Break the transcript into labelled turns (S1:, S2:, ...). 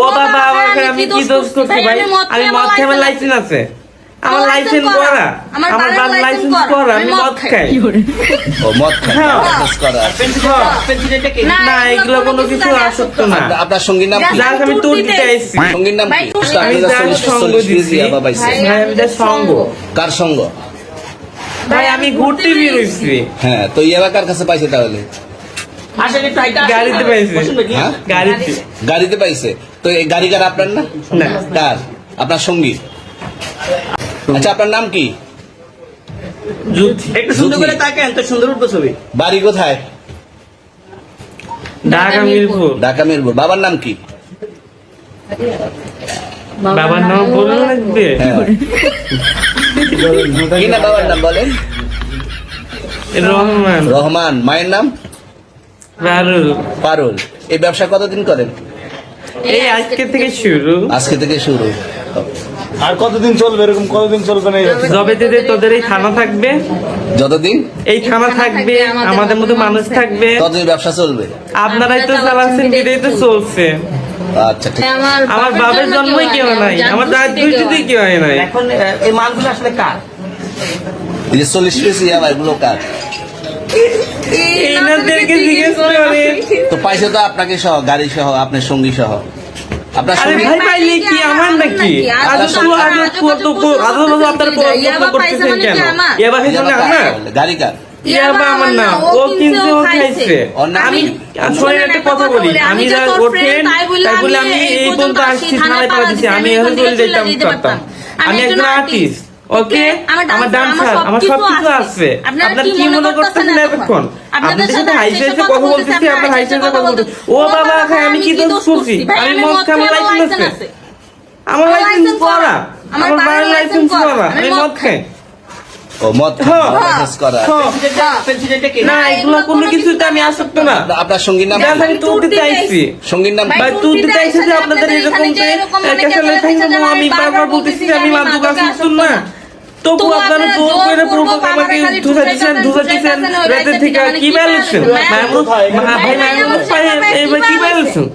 S1: ও বাবা, আমি কি দোষ করছি ভাই? আমি মদ খাই, আমার লাইসেন্স আছে, আমার লাইসেন্স করা, আমার বাবার লাইসেন্স করা, আমি মদ খাই।
S2: ও মদ খায়, লাইসেন্স করা।
S1: না, এগুলো কোনো কিছু আসক্ত না।
S2: আপনার সঙ্গীর নাম কি?
S1: যাক, আমি তোর দিতে আইছি।
S2: সঙ্গীর নাম কি?
S1: আমি যার সঙ্গ দিছি। ভাই, আমি যার সঙ্গ।
S2: কার সঙ্গ?
S1: ভাই, আমি ঘুরতে বেরোইছি।
S2: হ্যাঁ, তো ইয়াবা কার কাছে পাইছে তাহলে?
S1: গাড়িতে পাইছে।
S2: হ্যাঁ?
S1: গাড়িতে।
S2: গাড়িতে পাইছে। তো এই গাড়ি কার, আপনার না?
S1: না।
S2: কার? আপনার সঙ্গী। আচ্ছা, আপনার নাম কি?
S3: একটু সুন্দর করে তাকান তো, সুন্দর উঠবো ছবি।
S2: বাড়ি কোথায়?
S1: ঢাকা মিরপুর।
S2: ঢাকা মিরপুর। বাবার নাম কি?
S1: বাবার নাম বললে লাগবে?
S2: হ্যাঁ। কি না বাবার নাম বলেন?
S1: রহমান।
S2: রহমান। মায়ের নাম?
S1: পারুল।
S2: পারুল। এই ব্যবসা কতদিন করেন?
S1: এই আজকে থেকে শুরু।
S2: আজকে থেকে শুরু।
S4: আর কতদিন চলবে এরকম? কতদিন চলবে না?
S1: যবে থেকে তোদের এই থানা থাকবে,
S2: যতদিন
S1: এই থানা থাকবে, আমাদের মতো মানুষ থাকবে,
S2: ততদিন ব্যবসা চলবে।
S1: আপনারাই তো চালাচ্ছেন, বিদেই তো চলছে।
S2: আচ্ছা, ঠিক।
S1: আমার বাবার জন্মই কেউ নাই, আমার দাদ দুইটিতেই কেউ হয় নাই।
S3: এখন এই মালগুলো আসলে কার?
S2: এই যে 40 পিস ইয়াবা, এগুলো কার?
S1: এইনাদেরকে জিজ্ঞেস করেন।
S2: তো পাইছে তো আপনাকে সহ, গাড়ি সহ, আপনার সঙ্গী সহ। আপনার
S1: আরে
S2: সঙ্গী
S1: ভাই, পাইলে কি আমার নাকি? আপনার প্রশ্ন করতেছেন কেন? ইয়াবা খাইছে না আমার?
S2: গাড়ি কার?
S1: ইয়াবা আমার না, ও কিন্তু ও খাইছে। আমি শোনেন একটা কথা বলি, আমি যা ওঠেন তাই বলে আমি এই পর্যন্ত আসছি, থানায় পাওয়া দিচ্ছি, আমি এভাবে চলে যেতাম পারতাম। আমি একজন আর্টিস্ট, ওকে? আমার ডান্সার, আমার সবকিছু আছে। আপনার কি মনে করতেছেন এতক্ষণ? আপনাদের সাথে হাইসে কথা বলতেছি, আপনার হাইসে কথা বলতেছি। ও বাবা, খাই, আমি কি দোষ করছি? আমি মদ খাই, আমার লাইসেন্স আছে, আমার লাইসেন্স করা, আমার বাবার লাইসেন্স করা, আমি মদ খাই।
S2: ও মদ খায়, লাইসেন্স করা।
S1: না, এগুলো কোনো কিছুতে আমি আসক্ত না।
S2: আপনার সঙ্গীর নাম?
S1: যাক, আমি তুলতে চাইছি।
S2: সঙ্গীর নাম কি?
S1: ভাই, তুলতে চাইছি যে আপনাদের এরকম আমি বারবার বলতেছি যে আমি মাদক আসক্ত না, তবু আপনারা জোর করে পূর্বক আমাকে ধুসাইছেন রাতের থেকে। কি বলছেন ভাই? মাহমুদ ভাই, মাহমুদ ভাই, এবার কি বলছেন?